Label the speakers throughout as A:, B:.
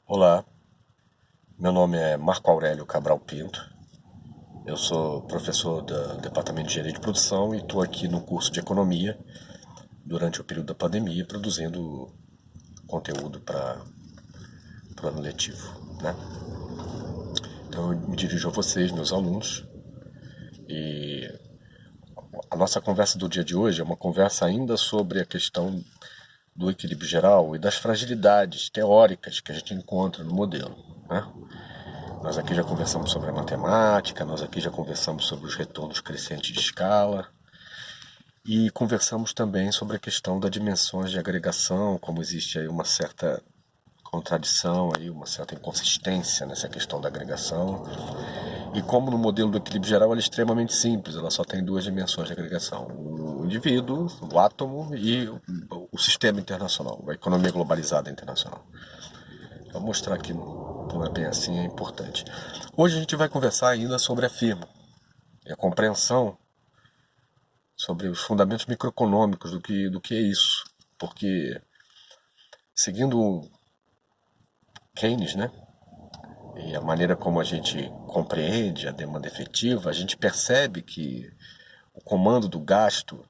A: Olá, meu nome é Marco Aurélio Cabral Pinto, eu sou professor do Departamento de Engenharia de Produção e estou aqui no curso de Economia durante o período da pandemia produzindo conteúdo para o ano letivo, né? Então eu me dirijo a vocês, meus alunos, e a nossa conversa do dia de hoje é uma conversa ainda sobre a questão do equilíbrio geral e das fragilidades teóricas que a gente encontra no modelo, né? Nós aqui já conversamos sobre a matemática, nós aqui já conversamos sobre os retornos crescentes de escala e conversamos também sobre a questão das dimensões de agregação, como existe aí uma certa contradição, aí, uma certa inconsistência nessa questão da agregação e como no modelo do equilíbrio geral ela é extremamente simples, ela só tem duas dimensões de agregação, o indivíduo, o átomo e o sistema internacional, a economia globalizada internacional. Vou mostrar que não é bem assim, é importante. Hoje a gente vai conversar ainda sobre a firma e a compreensão sobre os fundamentos microeconômicos do que é isso. Porque, seguindo Keynes, né, e a maneira como a gente compreende a demanda efetiva, a gente percebe que o comando do gasto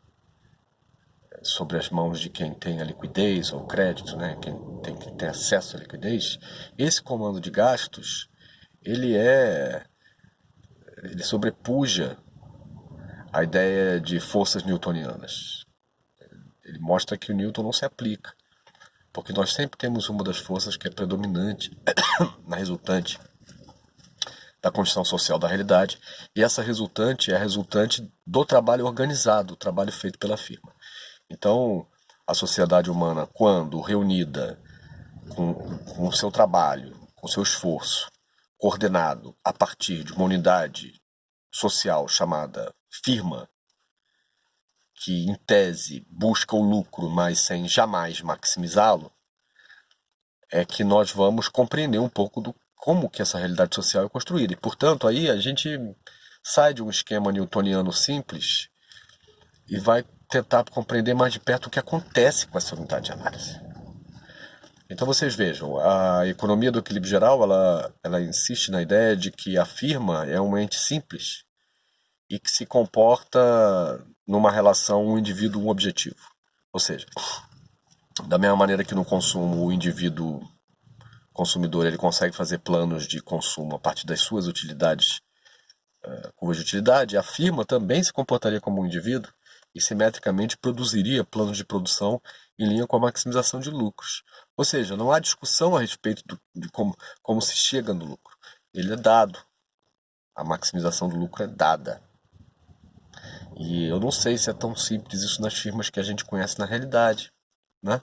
A: sobre as mãos de quem tem a liquidez ou o crédito, né, quem tem acesso à liquidez, esse comando de gastos, ele ele sobrepuja a ideia de forças newtonianas. Ele mostra que o Newton não se aplica, porque nós sempre temos uma das forças que é predominante na resultante da condição social da realidade, e essa resultante é a resultante do trabalho organizado, o trabalho feito pela firma. Então, a sociedade humana, quando reunida com o seu trabalho, com o seu esforço, coordenado a partir de uma unidade social chamada firma, que em tese busca o lucro, mas sem jamais maximizá-lo, é que nós vamos compreender um pouco do como que essa realidade social é construída. E, portanto, aí a gente sai de um esquema newtoniano simples e vai tentar compreender mais de perto o que acontece com essa unidade de análise. Então vocês vejam, a economia do equilíbrio geral, ela insiste na ideia de que a firma é um ente simples e que se comporta numa relação um indivíduo um objetivo. Ou seja, da mesma maneira que no consumo o indivíduo consumidor ele consegue fazer planos de consumo a partir das suas utilidades, curvas de utilidade, a firma também se comportaria como um indivíduo e simetricamente produziria planos de produção em linha com a maximização de lucros. Ou seja, não há discussão a respeito de como se chega no lucro. Ele é dado. A maximização do lucro é dada. E eu não sei se é tão simples isso nas firmas que a gente conhece na realidade, né?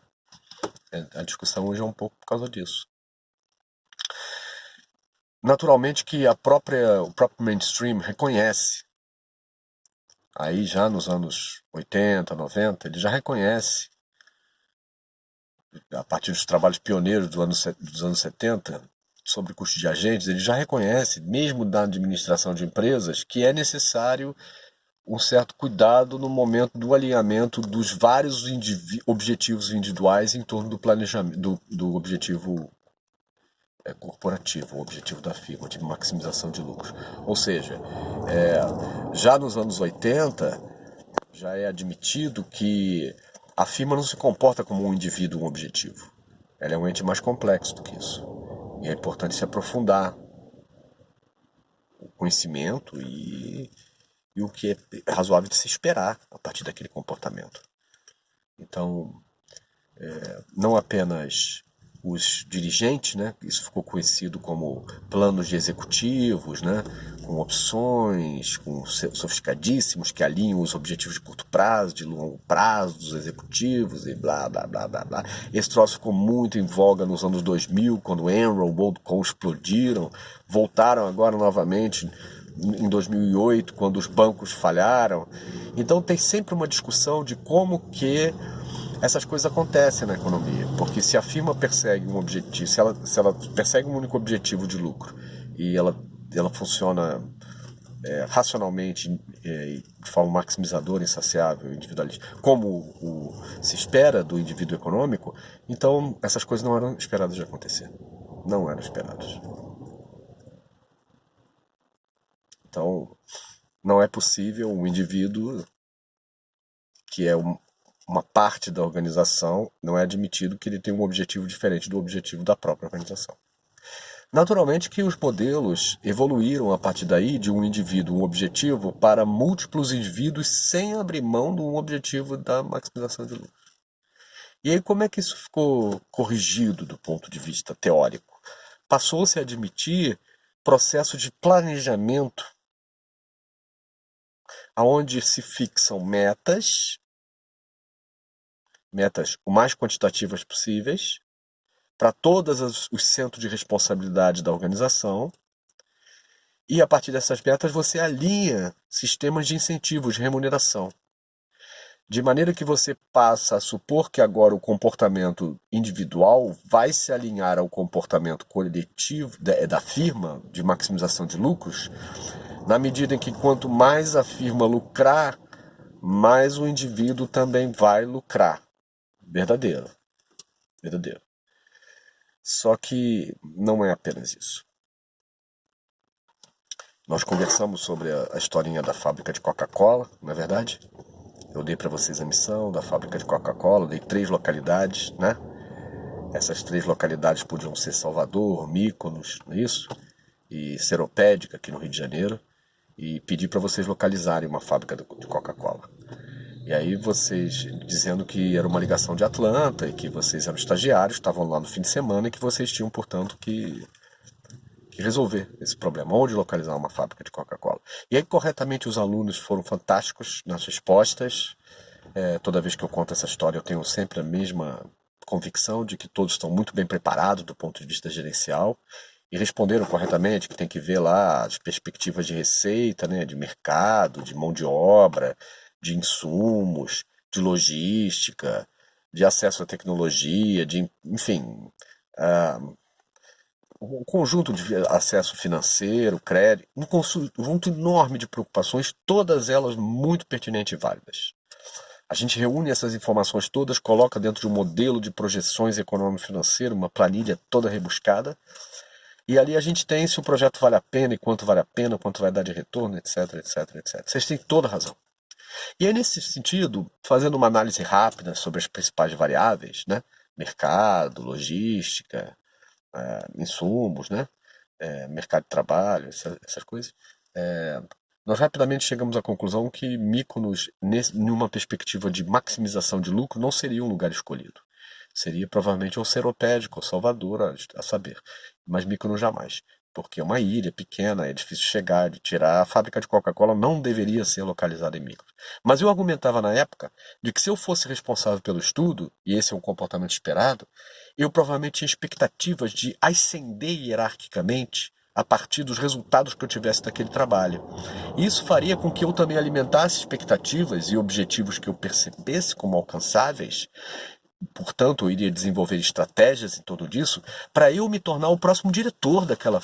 A: A discussão hoje é um pouco por causa disso. Naturalmente que o próprio mainstream reconhece, aí já nos anos 80, 90, ele já reconhece, a partir dos trabalhos pioneiros dos anos 70, sobre custo de agentes, ele já reconhece, mesmo da administração de empresas, que é necessário um certo cuidado no momento do alinhamento dos vários objetivos individuais em torno do planejamento, do objetivo corporativo, o objetivo da firma, de maximização de lucros. Ou seja, já nos anos 80, já é admitido que a firma não se comporta como um indivíduo, um objetivo. Ela é um ente mais complexo do que isso. E é importante se aprofundar o conhecimento e o que é razoável de se esperar a partir daquele comportamento. Então, não apenas os dirigentes, né? Isso ficou conhecido como planos de executivos, né? Com opções, com sofisticadíssimos que alinham os objetivos de curto prazo, de longo prazo dos executivos e blá, blá, blá, blá, blá. Esse troço ficou muito em voga nos anos 2000, quando Enron, WorldCom explodiram, voltaram agora novamente em 2008, quando os bancos falharam. Então tem sempre uma discussão de como que essas coisas acontecem na economia, porque se a firma persegue um objetivo, se ela persegue um único objetivo de lucro e ela funciona racionalmente, de forma maximizadora, insaciável, individualista, como se espera do indivíduo econômico, então essas coisas não eram esperadas de acontecer. não eram esperados. Então, não é possível um indivíduo que é uma parte da organização, não é admitido que ele tenha um objetivo diferente do objetivo da própria organização. Naturalmente que os modelos evoluíram a partir daí de um indivíduo, um objetivo, para múltiplos indivíduos sem abrir mão de um objetivo da maximização de lucro. E aí como é que isso ficou corrigido do ponto de vista teórico? Passou-se a admitir processo de planejamento onde se fixam metas o mais quantitativas possíveis, para todos os centros de responsabilidade da organização, e a partir dessas metas você alinha sistemas de incentivos, de remuneração. De maneira que você passa a supor que agora o comportamento individual vai se alinhar ao comportamento coletivo da firma de maximização de lucros, na medida em que quanto mais a firma lucrar, mais o indivíduo também vai lucrar. Verdadeiro. Verdadeiro. Só que não é apenas isso. Nós conversamos sobre a historinha da fábrica de Coca-Cola, não é verdade? Eu dei para vocês a missão da fábrica de Coca-Cola, dei 3 localidades, né? Essas 3 localidades podiam ser Salvador, Mykonos, não é isso? E Seropédica, aqui no Rio de Janeiro. E pedi para vocês localizarem uma fábrica de Coca-Cola. E aí vocês dizendo que era uma ligação de Atlanta e que vocês eram estagiários, estavam lá no fim de semana e que vocês tinham, portanto, que resolver esse problema, onde localizar uma fábrica de Coca-Cola. E aí, corretamente, os alunos foram fantásticos nas respostas. Toda vez que eu conto essa história, eu tenho sempre a mesma convicção de que todos estão muito bem preparados do ponto de vista gerencial e responderam corretamente, que tem que ver lá as perspectivas de receita, né, de mercado, de mão de obra, de insumos, de logística, de acesso à tecnologia, enfim, um conjunto de acesso financeiro, crédito, um conjunto enorme de preocupações, todas elas muito pertinentes e válidas. A gente reúne essas informações todas, coloca dentro de um modelo de projeções econômico-financeiro, uma planilha toda rebuscada, e ali a gente tem se o projeto vale a pena e quanto vale a pena, quanto vai dar de retorno, etc, etc, etc. Vocês têm toda a razão. E aí, nesse sentido, fazendo uma análise rápida sobre as principais variáveis, né? Mercado, logística, insumos, né? Mercado de trabalho, essas coisas, nós rapidamente chegamos à conclusão que Mykonos, numa perspectiva de maximização de lucro, não seria um lugar escolhido. Seria provavelmente ou Seropédica ou Salvador, a saber. Mas Mykonos jamais. Porque é uma ilha pequena, é difícil chegar, de tirar. A fábrica de Coca-Cola não deveria ser localizada em Mykonos. Mas eu argumentava na época de que se eu fosse responsável pelo estudo, e esse é um comportamento esperado, eu provavelmente tinha expectativas de ascender hierarquicamente a partir dos resultados que eu tivesse daquele trabalho. Isso faria com que eu também alimentasse expectativas e objetivos que eu percebesse como alcançáveis. Portanto, eu iria desenvolver estratégias em torno disso para eu me tornar o próximo diretor daquela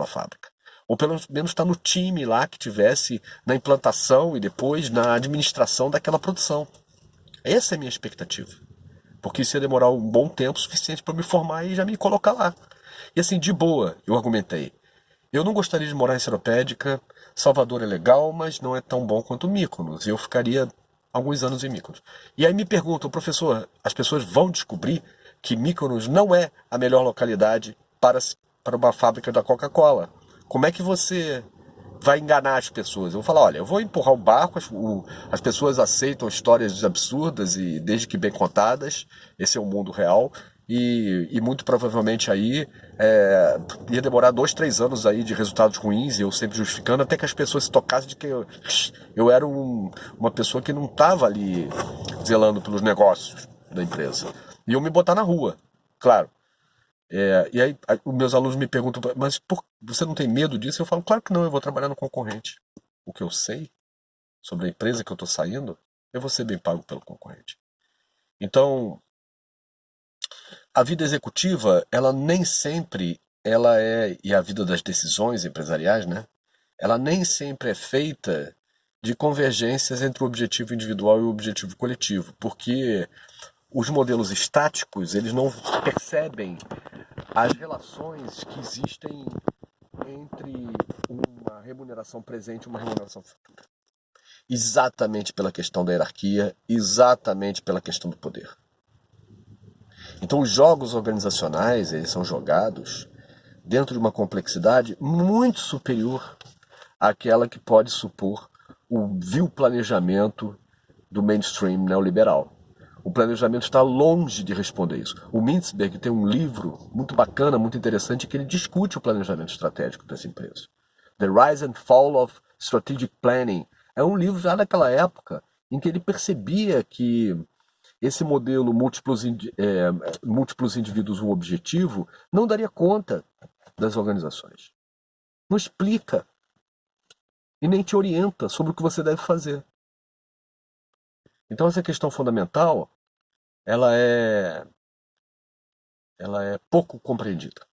A: fábrica. Ou pelo menos estar no time lá que tivesse na implantação e depois na administração daquela produção. Essa é a minha expectativa. Porque isso ia demorar um bom tempo suficiente para me formar e já me colocar lá. E assim, de boa, eu argumentei. Eu não gostaria de morar em Seropédica. Salvador é legal, mas não é tão bom quanto Mykonos. Eu ficaria alguns anos em Mykonos. E aí me perguntam, professor, as pessoas vão descobrir que Mykonos não é a melhor localidade para uma fábrica da Coca-Cola. Como é que você vai enganar as pessoas? Eu vou falar, olha, eu vou empurrar o barco, as pessoas aceitam histórias absurdas e desde que bem contadas, esse é o mundo real, e muito provavelmente aí ia demorar 2, 3 anos aí de resultados ruins, e eu sempre justificando, até que as pessoas se tocassem de que eu era uma pessoa que não estava ali zelando pelos negócios da empresa. E eu me botar na rua, claro. E aí os meus alunos me perguntam, mas você não tem medo disso? Eu falo, claro que não, eu vou trabalhar no concorrente. O que eu sei sobre a empresa que eu estou saindo, eu vou ser bem pago pelo concorrente. Então, a vida executiva, ela nem sempre, e a vida das decisões empresariais, né? Ela nem sempre é feita de convergências entre o objetivo individual e o objetivo coletivo, porque os modelos estáticos, eles não percebem as relações que existem entre uma remuneração presente e uma remuneração futura. Exatamente pela questão da hierarquia, exatamente pela questão do poder. Então os jogos organizacionais, eles são jogados dentro de uma complexidade muito superior àquela que pode supor o vil planejamento do mainstream neoliberal. O planejamento está longe de responder isso. O Mintzberg tem um livro muito bacana, muito interessante, que ele discute o planejamento estratégico das empresas. The Rise and Fall of Strategic Planning. É um livro já daquela época em que ele percebia que esse modelo múltiplos indivíduos, um objetivo, não daria conta das organizações. Não explica e nem te orienta sobre o que você deve fazer. Então essa questão fundamental, ela é pouco compreendida.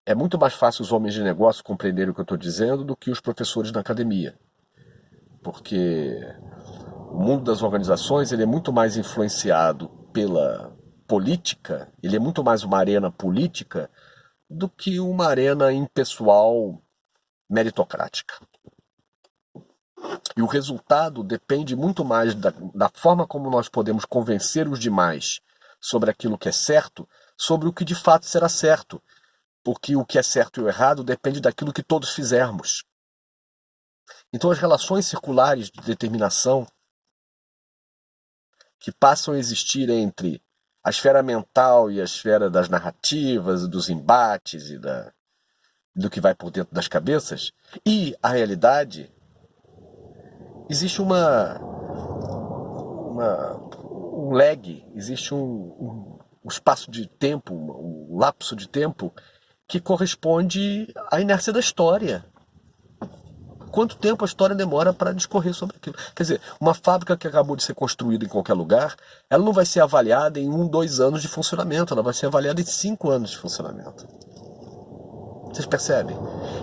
A: É muito mais fácil os homens de negócio compreenderem o que eu estou dizendo do que os professores na academia. Porque o mundo das organizações ele é muito mais influenciado pela política, ele é muito mais uma arena política do que uma arena impessoal meritocrática. E o resultado depende muito mais da forma como nós podemos convencer os demais sobre aquilo que é certo, sobre o que de fato será certo. Porque o que é certo e o errado depende daquilo que todos fizermos. Então as relações circulares de determinação que passam a existir entre a esfera mental e a esfera das narrativas, dos embates e do que vai por dentro das cabeças, e a realidade, existe um lag, existe um espaço de tempo, um lapso de tempo que corresponde à inércia da história. Quanto tempo a história demora para discorrer sobre aquilo? Quer dizer, uma fábrica que acabou de ser construída em qualquer lugar, ela não vai ser avaliada em 1, 2 anos de funcionamento, ela vai ser avaliada em 5 anos de funcionamento. Vocês percebem?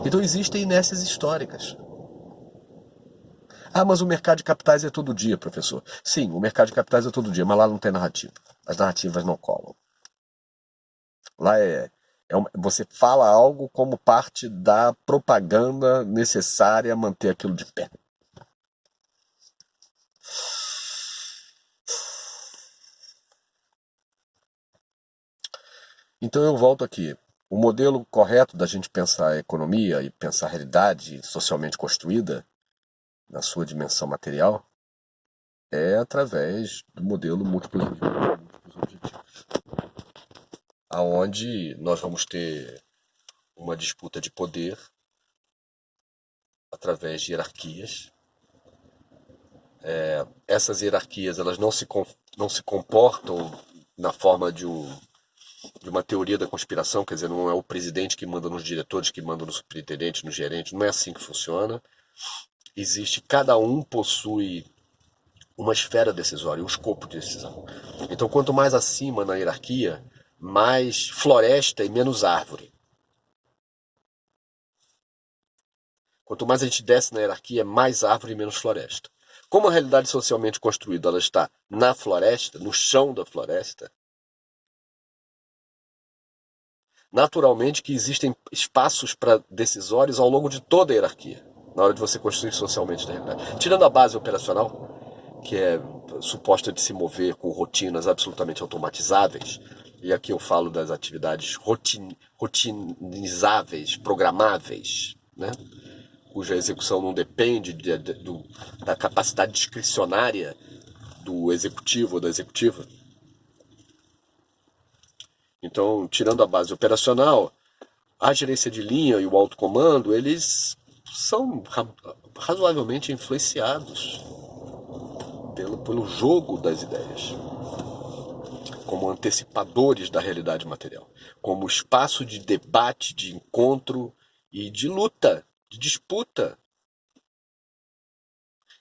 A: Então existem inércias históricas. Ah, mas o mercado de capitais é todo dia, professor. Sim, o mercado de capitais é todo dia, mas lá não tem narrativa. As narrativas não colam. Lá você fala algo como parte da propaganda necessária a manter aquilo de pé. Então eu volto aqui. O modelo correto da gente pensar a economia e pensar a realidade socialmente construída, na sua dimensão material, é através do modelo múltiplos objetivos. Aonde nós vamos ter uma disputa de poder através de hierarquias. Essas hierarquias elas não se comportam na forma de uma teoria da conspiração, quer dizer, não é o presidente que manda nos diretores, que manda nos superintendentes, nos gerentes, não é assim que funciona. Cada um possui uma esfera decisória, um escopo de decisão. Então, quanto mais acima na hierarquia, mais floresta e menos árvore. Quanto mais a gente desce na hierarquia, mais árvore e menos floresta. Como a realidade socialmente construída ela está na floresta, no chão da floresta, naturalmente que existem espaços para decisórios ao longo de toda a hierarquia, na hora de você construir socialmente na realidade. Tirando a base operacional, que é suposta de se mover com rotinas absolutamente automatizáveis, e aqui eu falo das atividades rotinizáveis, programáveis, né? Cuja execução não depende da capacidade discricionária do executivo ou da executiva. Então, tirando a base operacional, a gerência de linha e o alto comando, eles são razoavelmente influenciados pelo jogo das ideias, como antecipadores da realidade material, como espaço de debate, de encontro e de luta, de disputa.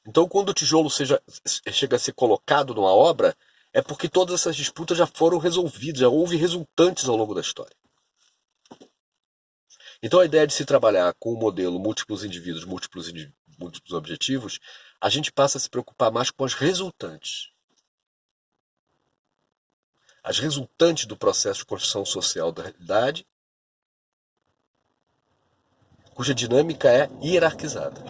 A: Então, quando o tijolo chega a ser colocado numa obra, é porque todas essas disputas já foram resolvidas, já houve resultantes ao longo da história. Então a ideia de se trabalhar com o modelo múltiplos indivíduos, múltiplos objetivos, a gente passa a se preocupar mais com as resultantes. As resultantes do processo de construção social da realidade cuja dinâmica é hierarquizada.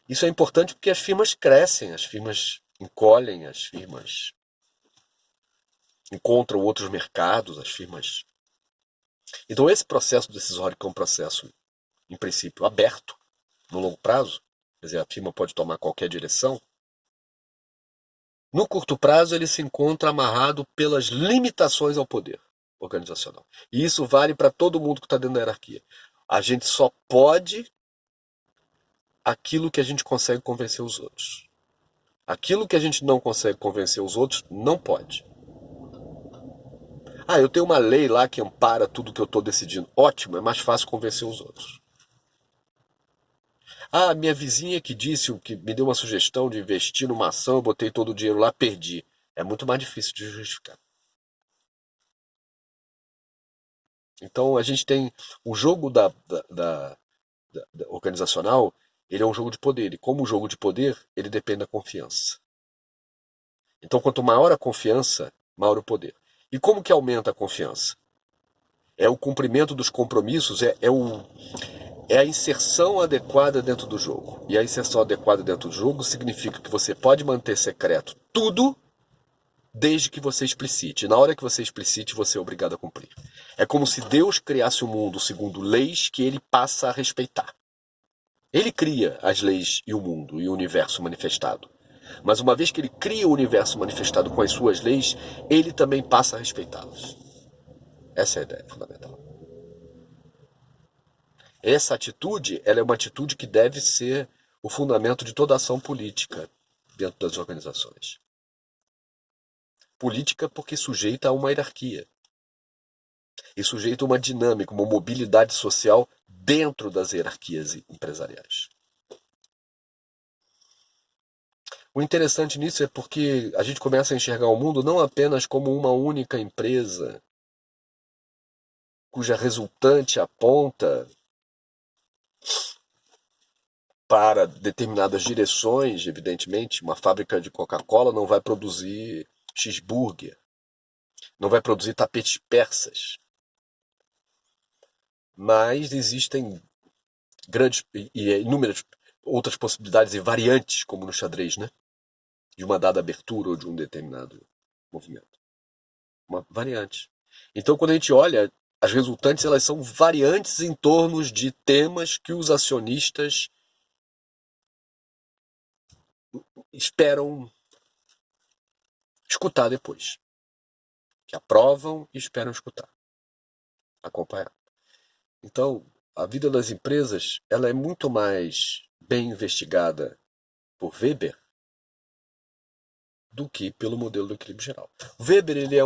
A: Isso é importante porque as firmas crescem, as firmas encolhem, as firmas encontram outros mercados, as firmas. Então esse processo decisório, que é um processo, em princípio, aberto, no longo prazo, quer dizer, a firma pode tomar qualquer direção, no curto prazo ele se encontra amarrado pelas limitações ao poder organizacional. E isso vale para todo mundo que está dentro da hierarquia. A gente só pode aquilo que a gente consegue convencer os outros. Aquilo que a gente não consegue convencer os outros, não pode. Ah, eu tenho uma lei lá que ampara tudo que eu estou decidindo. Ótimo, é mais fácil convencer os outros. Ah, minha vizinha que disse, que me deu uma sugestão de investir numa ação, eu botei todo o dinheiro lá, perdi. É muito mais difícil de justificar. Então a gente tem o jogo da organizacional, ele é um jogo de poder. E como jogo de poder, ele depende da confiança. Então quanto maior a confiança, maior o poder. E como que aumenta a confiança? É o cumprimento dos compromissos, é a inserção adequada dentro do jogo. E a inserção adequada dentro do jogo significa que você pode manter secreto tudo, desde que você explicite. E na hora que você explicite, você é obrigado a cumprir. É como se Deus criasse o mundo segundo leis que ele passa a respeitar. Ele cria as leis e o mundo e o universo manifestado. Mas uma vez que ele cria o universo manifestado com as suas leis, ele também passa a respeitá-las. Essa é a ideia fundamental. Essa atitude, ela é uma atitude que deve ser o fundamento de toda ação política dentro das organizações. Política porque sujeita a uma hierarquia. E sujeita a uma dinâmica, uma mobilidade social dentro das hierarquias empresariais. O interessante nisso é porque a gente começa a enxergar o mundo não apenas como uma única empresa, cuja resultante aponta para determinadas direções, evidentemente. Uma fábrica de Coca-Cola não vai produzir cheeseburger, não vai produzir tapetes persas. Mas existem grandes e inúmeras outras possibilidades e variantes, como no xadrez, né? De uma dada abertura ou de um determinado movimento. Uma variante. Então, quando a gente olha, as resultantes elas são variantes em torno de temas que os acionistas esperam escutar depois. Que aprovam e esperam escutar. Acompanhar. Então, a vida das empresas ela é muito mais bem investigada por Weber do que pelo modelo do equilíbrio geral. Weber ele é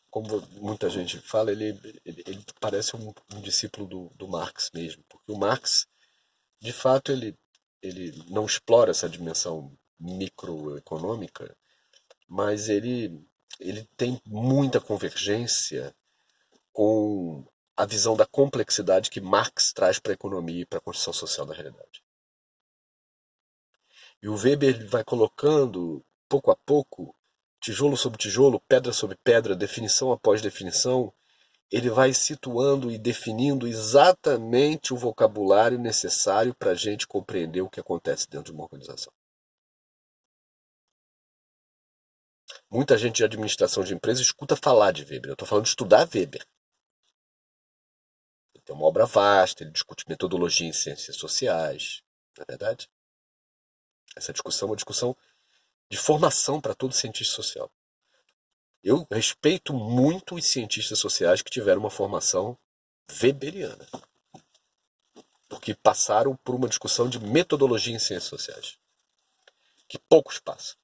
A: como muita gente fala, ele parece um discípulo do Marx mesmo, porque o Marx, de fato, ele não explora essa dimensão microeconômica, mas ele tem muita convergência com a visão da complexidade que Marx traz para a economia e para a construção social da realidade. E o Weber vai colocando, pouco a pouco, tijolo sobre tijolo, pedra sobre pedra, definição após definição, ele vai situando e definindo exatamente o vocabulário necessário para a gente compreender o que acontece dentro de uma organização. Muita gente de administração de empresa escuta falar de Weber. Eu estou falando de estudar Weber. Ele tem uma obra vasta, ele discute metodologia em ciências sociais, não é verdade? Essa discussão é uma discussão de formação para todo cientista social. Eu respeito muito os cientistas sociais que tiveram uma formação weberiana, porque passaram por uma discussão de metodologia em ciências sociais, que poucos passam.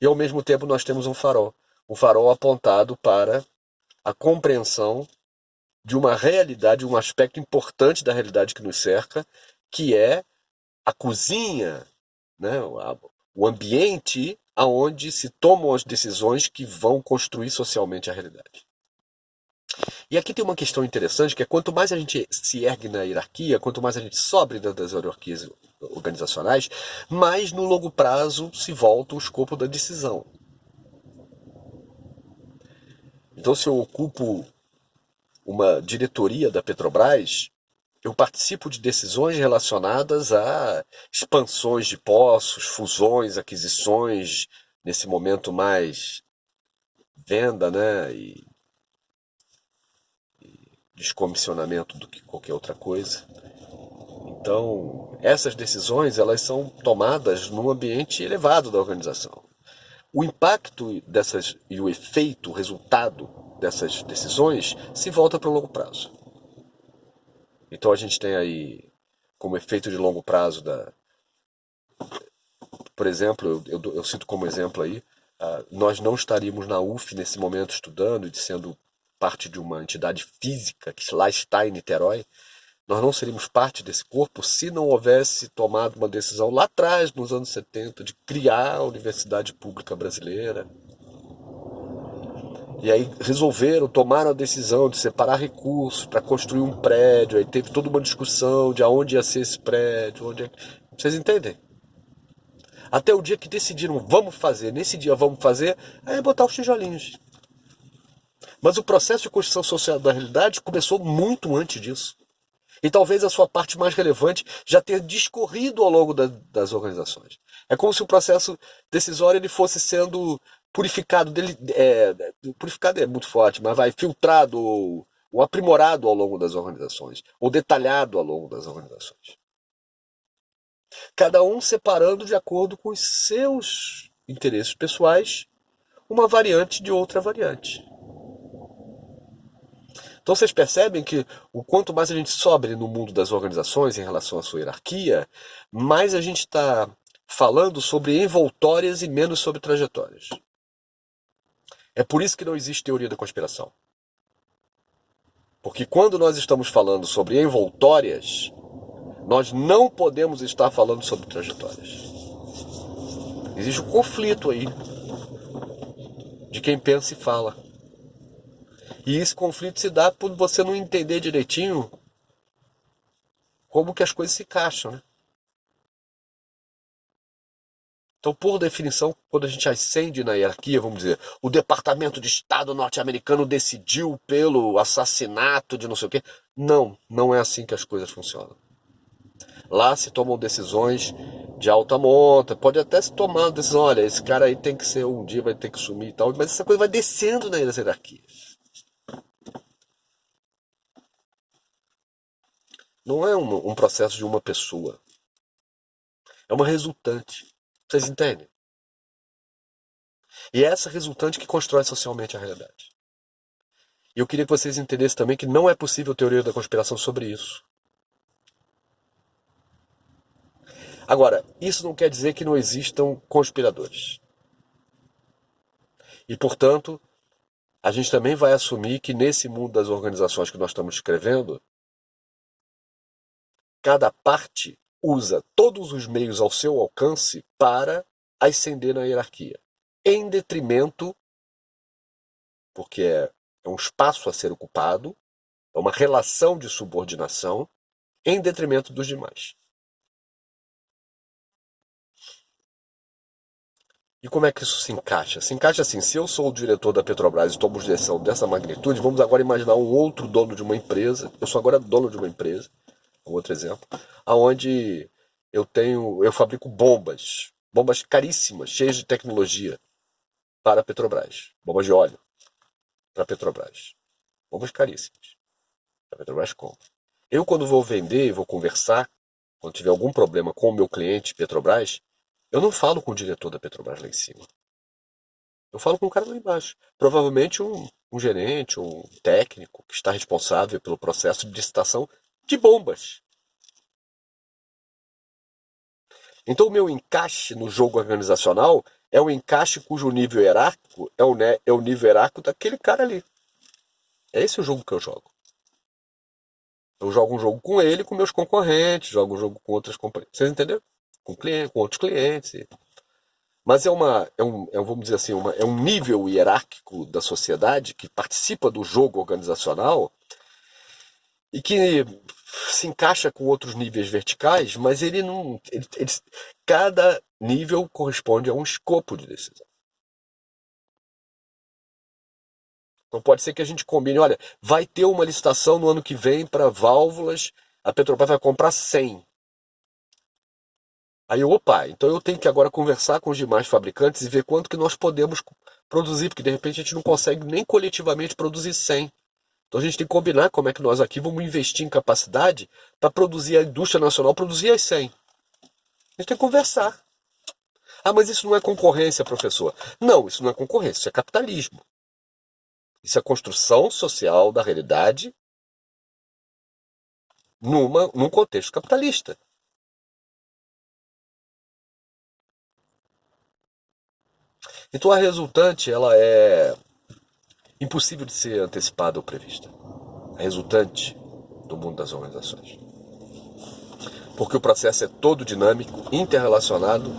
A: E ao mesmo tempo nós temos um farol apontado para a compreensão de uma realidade, um aspecto importante da realidade que nos cerca, que é a cozinha, né, o ambiente aonde se tomam as decisões que vão construir socialmente a realidade. E aqui tem uma questão interessante, que é quanto mais a gente se ergue na hierarquia, quanto mais a gente sobe dentro das hierarquias organizacionais, mais no longo prazo se volta o escopo da decisão.
B: Então, se eu ocupo uma diretoria da Petrobras, eu participo de decisões relacionadas a expansões de poços, fusões, aquisições, nesse momento mais venda, né, e descomissionamento do que qualquer outra coisa. Então, essas decisões elas são tomadas num ambiente elevado da organização. O impacto dessas e o efeito, o resultado dessas decisões se volta para o longo prazo. Então a gente tem aí como efeito de longo prazo por exemplo, eu cito como exemplo aí, nós não estaríamos na UF nesse momento estudando e sendo parte de uma entidade física que lá está em Niterói. Nós não seríamos parte desse corpo se não houvesse tomado uma decisão lá atrás, nos anos 70, de criar a Universidade Pública Brasileira. E aí resolveram, tomaram a decisão de separar recursos para construir um prédio. Aí teve toda uma discussão de aonde ia ser esse prédio. Vocês entendem? Até o dia que decidiram, vamos fazer, nesse dia vamos fazer, aí é botar os tijolinhos. Mas o processo de construção social da realidade começou muito antes disso. E talvez a sua parte mais relevante já tenha discorrido ao longo das organizações. É como se o processo decisório ele fosse sendo purificado, purificado é muito forte, mas vai filtrado ou aprimorado ao longo das organizações, ou detalhado ao longo das organizações. Cada um separando de acordo com os seus interesses pessoais uma variante de outra variante. Então vocês percebem que o quanto mais a gente sobe no mundo das organizações em relação à sua hierarquia, mais a gente está falando sobre envoltórias e menos sobre trajetórias. É por isso que não existe teoria da conspiração. Porque quando nós estamos falando sobre envoltórias, nós não podemos estar falando sobre trajetórias. Existe um conflito aí de quem pensa e fala. E esse conflito se dá por você não entender direitinho como que as coisas se encaixam, né? Então, por definição, quando a gente ascende na hierarquia, vamos dizer, o Departamento de Estado norte-americano decidiu pelo assassinato de não sei o quê. Não, não é assim que as coisas funcionam. Lá se tomam decisões de alta monta, pode até se tomar uma decisão, olha, esse cara aí tem que ser, um dia vai ter que sumir e tal, mas essa coisa vai descendo nas hierarquias. Não é um processo de uma pessoa. É uma resultante. Vocês entendem? E é essa resultante que constrói socialmente a realidade. E eu queria que vocês entendessem também que não é possível teoria da conspiração sobre isso. Agora, isso não quer dizer que não existam conspiradores. E, portanto, a gente também vai assumir que nesse mundo das organizações que nós estamos escrevendo, cada parte usa todos os meios ao seu alcance para ascender na hierarquia, em detrimento, porque é um espaço a ser ocupado, é uma relação de subordinação, em detrimento dos demais. E como é que isso se encaixa? Se encaixa assim, se eu sou o diretor da Petrobras e tomo direção dessa magnitude, vamos agora imaginar um outro dono de uma empresa, eu sou agora dono de uma empresa, um outro exemplo, aonde eu fabrico bombas caríssimas, cheias de tecnologia para a Petrobras, bombas de óleo para a Petrobras, bombas caríssimas, a Petrobras compra. Eu quando vou vender, vou conversar, quando tiver algum problema com o meu cliente Petrobras, eu não falo com o diretor da Petrobras lá em cima. Eu falo com o cara lá embaixo. Provavelmente um gerente, um técnico que está responsável pelo processo de licitação de bombas. Então o meu encaixe no jogo organizacional é um encaixe cujo nível hierárquico é o nível hierárquico daquele cara ali. É esse o jogo que eu jogo. Eu jogo um jogo com ele, com meus concorrentes, jogo um jogo com outras companhias. Vocês entenderam? Com outros clientes. Mas vamos dizer assim, é um nível hierárquico da sociedade que participa do jogo organizacional e que se encaixa com outros níveis verticais, mas ele não. Cada nível corresponde a um escopo de decisão. Não pode ser que a gente combine, olha, vai ter uma licitação no ano que vem para válvulas, a Petrobras vai comprar 100. Aí, opa, então eu tenho que agora conversar com os demais fabricantes e ver quanto que nós podemos produzir, porque de repente a gente não consegue nem coletivamente produzir 100. Então a gente tem que combinar como é que nós aqui vamos investir em capacidade para produzir a indústria nacional, produzir as 100. A gente tem que conversar. Ah, mas isso não é concorrência, professor. Não, isso não é concorrência, isso é capitalismo. Isso é construção social da realidade num contexto capitalista. Então a resultante, ela é impossível de ser antecipada ou prevista. A resultante do mundo das organizações. Porque o processo é todo dinâmico, interrelacionado.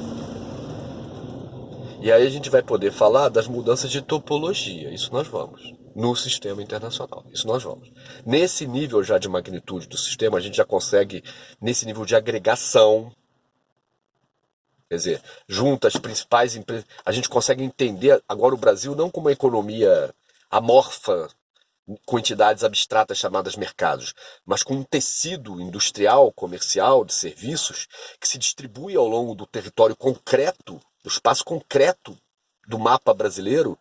B: E aí a gente vai poder falar das mudanças de topologia. Isso nós vamos. No sistema internacional. Isso nós vamos. Nesse nível já de magnitude do sistema, a gente já consegue, nesse nível de agregação, quer dizer, junta as principais empresas, a gente consegue entender agora o Brasil não como uma economia amorfa, com entidades abstratas chamadas mercados, mas com um tecido industrial, comercial, de serviços, que se distribui ao longo do território concreto, do espaço concreto do mapa brasileiro,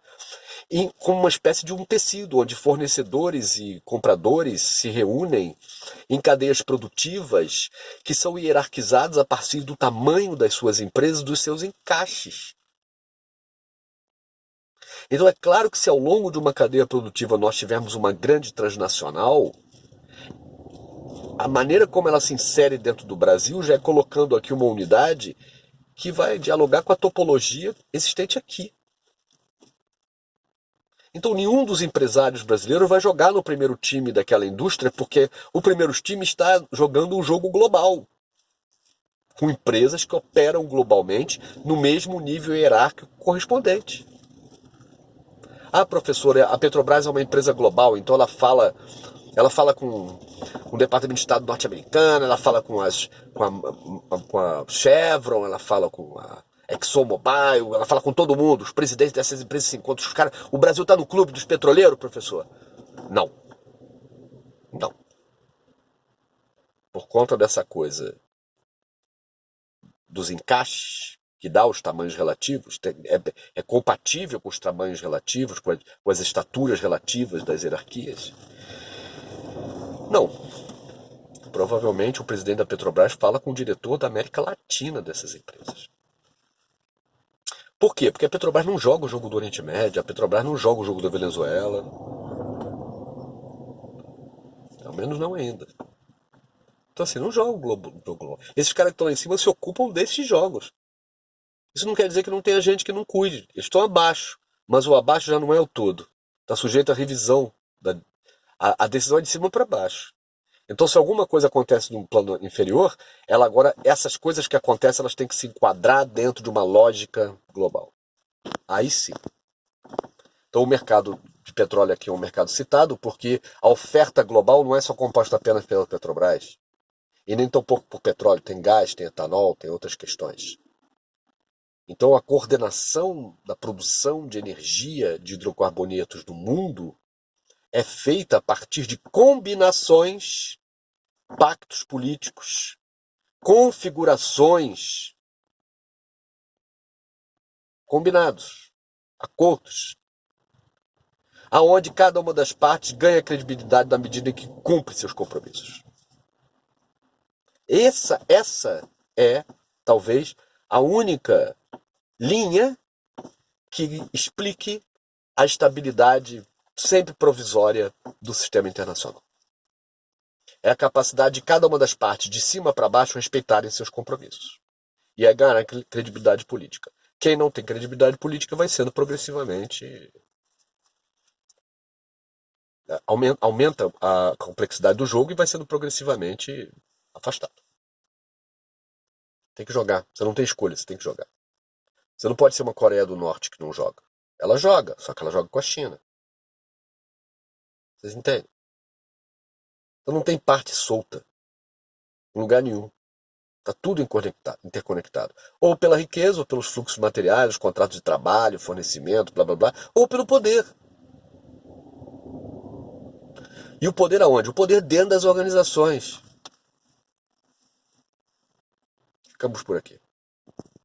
B: como uma espécie de um tecido, onde fornecedores e compradores se reúnem em cadeias produtivas que são hierarquizadas a partir do tamanho das suas empresas, dos seus encaixes. Então é claro que se ao longo de uma cadeia produtiva nós tivermos uma grande transnacional, a maneira como ela se insere dentro do Brasil já é colocando aqui uma unidade que vai dialogar com a topologia existente aqui. Então nenhum dos empresários brasileiros vai jogar no primeiro time daquela indústria, porque o primeiro time está jogando um jogo global, com empresas que operam globalmente no mesmo nível hierárquico correspondente. Ah, professora, a Petrobras é uma empresa global, então ela fala com o Departamento de Estado norte-americano, ela fala com a Chevron, ela fala com a ExxonMobil, ela fala com todo mundo, os presidentes dessas empresas se encontram, os caras. O Brasil está no clube dos petroleiros, professor? Não. Não. Por conta dessa coisa dos encaixes, que dá os tamanhos relativos, é compatível com os tamanhos relativos, com as estaturas relativas das hierarquias? Não. Provavelmente o presidente da Petrobras fala com o diretor da América Latina dessas empresas. Por quê? Porque a Petrobras não joga o jogo do Oriente Médio, a Petrobras não joga o jogo da Venezuela. Pelo menos não ainda. Então assim, não joga o globo. Esses caras que estão lá em cima se ocupam desses jogos. Isso não quer dizer que não tenha gente que não cuide. Eles estão abaixo. Mas o abaixo já não é o todo. Está sujeito à revisão. A decisão é de cima para baixo. Então, se alguma coisa acontece num plano inferior, essas coisas que acontecem, elas têm que se enquadrar dentro de uma lógica global. Aí sim. Então, o mercado de petróleo aqui é um mercado citado, porque a oferta global não é só composta apenas pela Petrobras. E nem tão pouco por petróleo. Tem gás, tem etanol, tem outras questões. Então, a coordenação da produção de energia de hidrocarbonetos do mundo é feita a partir de combinações, pactos políticos, configurações, combinados, acordos, aonde cada uma das partes ganha credibilidade na medida em que cumpre seus compromissos. Essa é, talvez, a única linha que explique a estabilidade sempre provisória do sistema internacional. É a capacidade de cada uma das partes, de cima para baixo, respeitarem seus compromissos. E é ganhar credibilidade política. Quem não tem credibilidade política vai sendo progressivamente... Aumenta a complexidade do jogo e vai sendo progressivamente afastado. Tem que jogar. Você não tem escolha, você tem que jogar. Você não pode ser uma Coreia do Norte que não joga. Ela joga, só que ela joga com a China. Vocês entendem? Então não tem parte solta em lugar nenhum. Está tudo interconectado. Ou pela riqueza, ou pelos fluxos materiais, os contratos de trabalho, fornecimento, blá blá blá, ou pelo poder. E o poder aonde? O poder dentro das organizações. Ficamos por aqui.